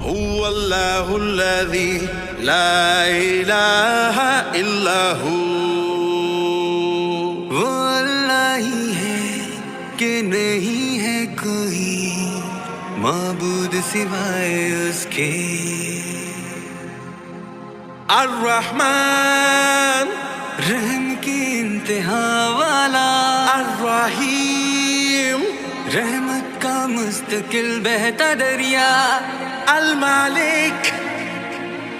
هو الله الذي لا إله إلا هو. وہ اللہ ہی ہے کہ نہیں ہے کوئی معبود سوائے اس کے. الرحمن رحم کی انتہا والا. الرحیم رحمت کا مستقل بہتا دریا. المالک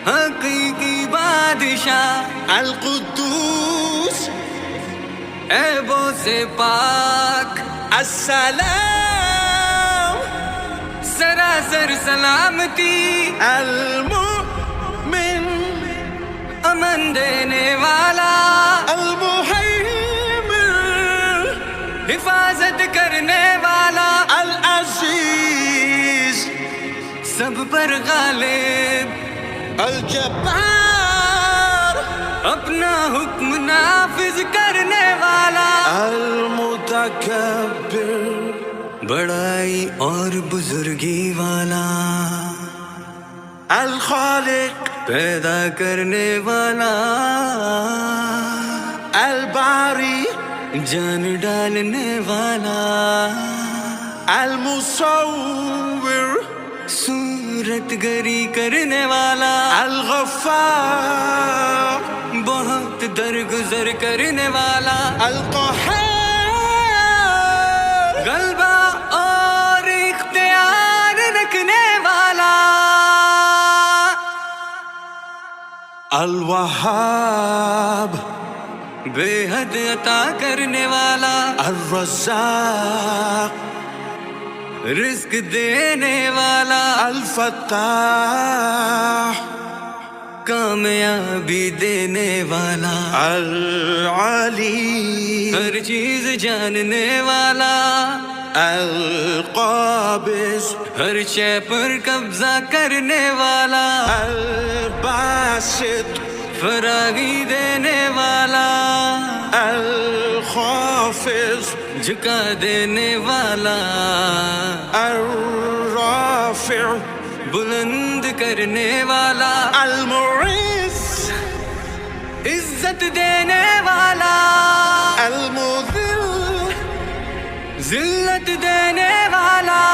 حقیقی بادشاہ. القدوس عیبوں سے پاک. السلام سراسر سلامتی. المؤمن امن دینے والا. المهيمن حفاظت کرنے والا. العزيز سب پر غالب. الجبار اپنا حکم نافذ کرنے والا. المتكبر بڑائی اور بزرگی والا. الخالق پیدا کرنے والا. الباری جان ڈالنے والا. المصور صورت گری کرنے والا. الغفار بہت درگزر کرنے والا. القهار غلبہ اور اختیار رکھنے والا. الوهاب بے حد عطا کرنے والا. الرزاق رزق دینے والا. الفتاح کامیابی دینے والا. العليم ہر چیز جاننے والا. القابض ہر شے پر قبضہ کرنے والا. الباسط فراغی دینے والا. الخافض جھکا دینے والا. الرافع بلند کرنے والا. المعز عزت دینے والا. المذل ذلت دینے والا.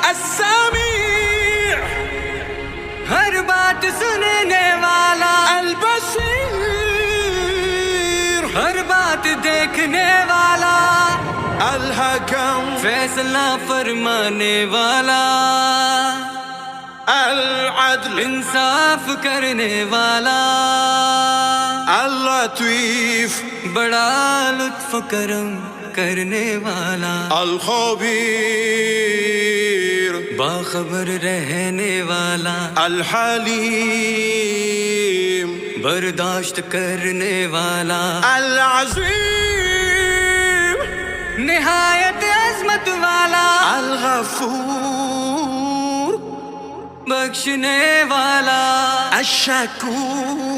السميع ہر بات سننے والا. البصير ہر بات دیکھنے والا. الحكم فیصلہ فرمانے والا. العدل انصاف کرنے والا. اللطيف بڑا لطف کرم کرنے والا. الخبير باخبر رہنے والا. الحليم برداشت کرنے والا. العظيم نہایت عظمت والا. الغفور بخشنے والا. الشكور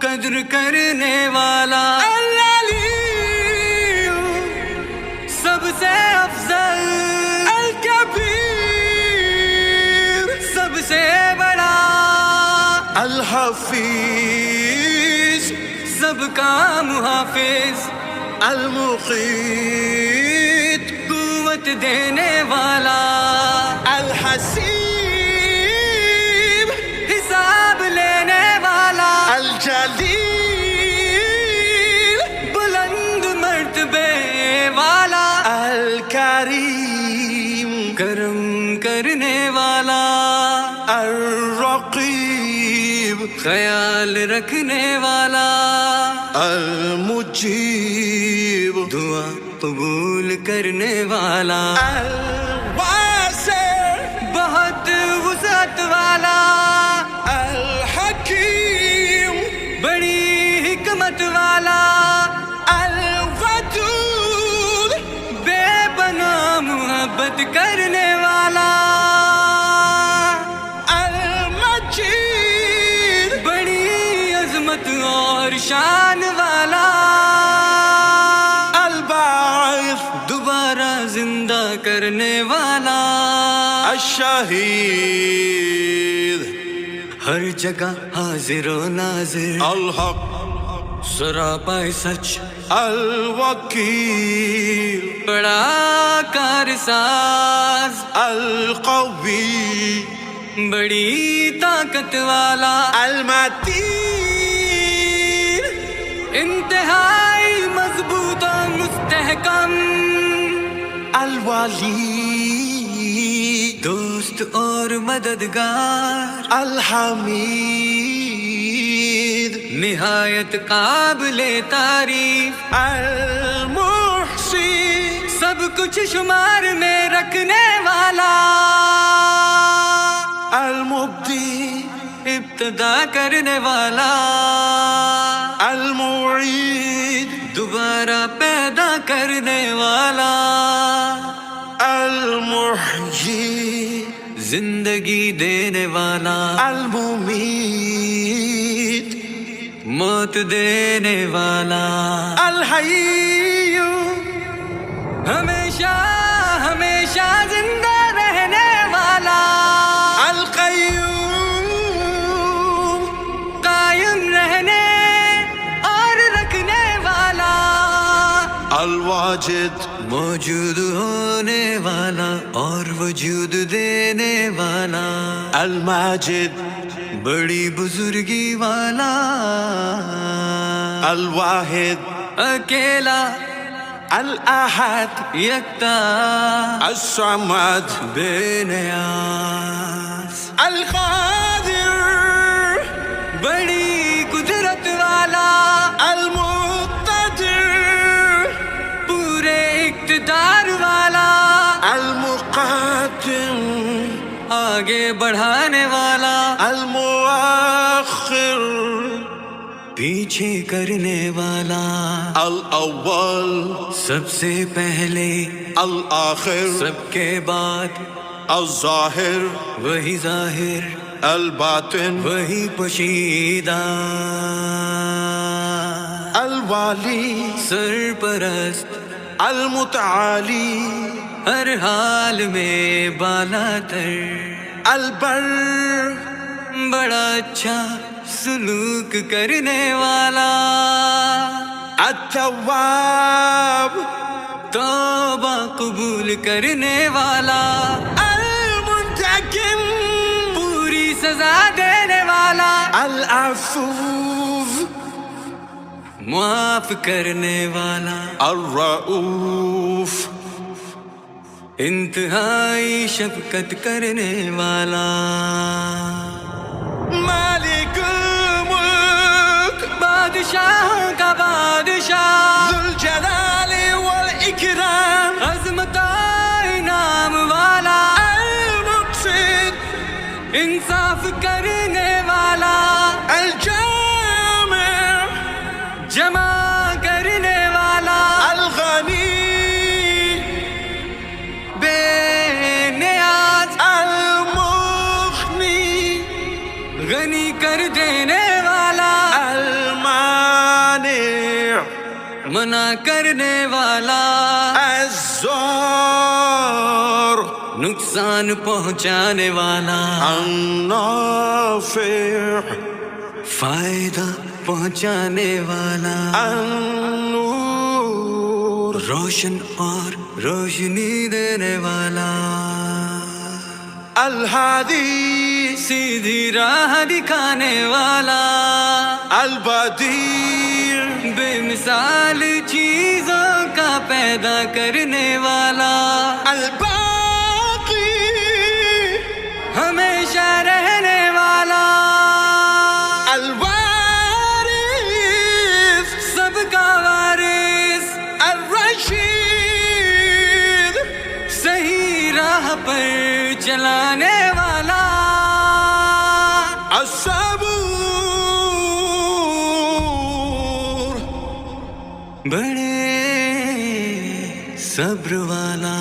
قدر کرنے والا. العليم سب سے افضل. الكبير سب سے بڑا. الحفيظ سب کا محافظ. المقيت قوت دینے والا. الحسيب حساب لینے والا. الجليل بلند مرتبے والا. الكريم کرم کرنے والا. الرقيب خیال رکھنے والا. المجيب دعا قبول کرنے والا. الواسع بہت وسعت والا. الحكيم بڑی حکمت والا. الودود بے پناہ محبت کرنے والا. المجيد بڑی عظمت اور شان والا. الباعث دوبارہ زندہ کرنے والا. الشهيد ہر جگہ حاضر و ناظر الحق سراپا سچ الوكيل بڑا کارساز القوي بڑی طاقت والا المتين انتہائی مضبوط و مستحکم الولي دوست اور مددگار الحميد نہایت قابل تعریف المحسن سب کچھ شمار میں رکھنے والا المبدي ابتدا کرنے والا المعيد دوبارہ پیدا کرنے والا المحيي زندگی دینے والا المميت موت دینے والا الحي ہمیشہ ہمیشہ زندہ رہنے والا القيوم قائم رہنے اور رکھنے والا الواجد موجود ہونے والا اور وجود دینے والا الماجد بڑی بزرگی والا الواحد اکیلا الأحد یکتا الصمد بے نیاز القادر بڑی قدرت والا المقتدر پورے اقتدار والا المقدم آگے بڑھانے والا المؤخر پیچھے کرنے والا الأول سب سے پہلے الآخر سب کے بعد الظاهر وہی ظاہر الباطن وہی پوشیدہ الوالي سرپرست المتعالي ہر حال میں بالا تر البر بڑا اچھا سلوک کرنے والا التواب توبہ قبول کرنے والا المنتقم پوری سزا دینے والا العفو معاف کرنے والا الرؤوف انتہائی شفقت کرنے والا مالك الملك بادشاہوں کا بادشاہ ذو الجلال والإكرام عظمت و انعام والا المقسط انصاف کرنے والا الجامع جمع کرنے والا الغني بے نیاز المغني غنی کر دینے والا المانع منع کرنے والا الزار نقصان پہنچانے والا النافع فائدہ پہنچانے والا النور روشن اور روشنی دینے والا الهادي سیدھی راہ دکھانے والا البديع بے مثال چیزوں کا پیدا کرنے والا الباقي ہمیشہ رہنے والا الوارث سب کا وارث الرشيد صحیح راہ پر چلانے والا الصبور بڑے صبر والا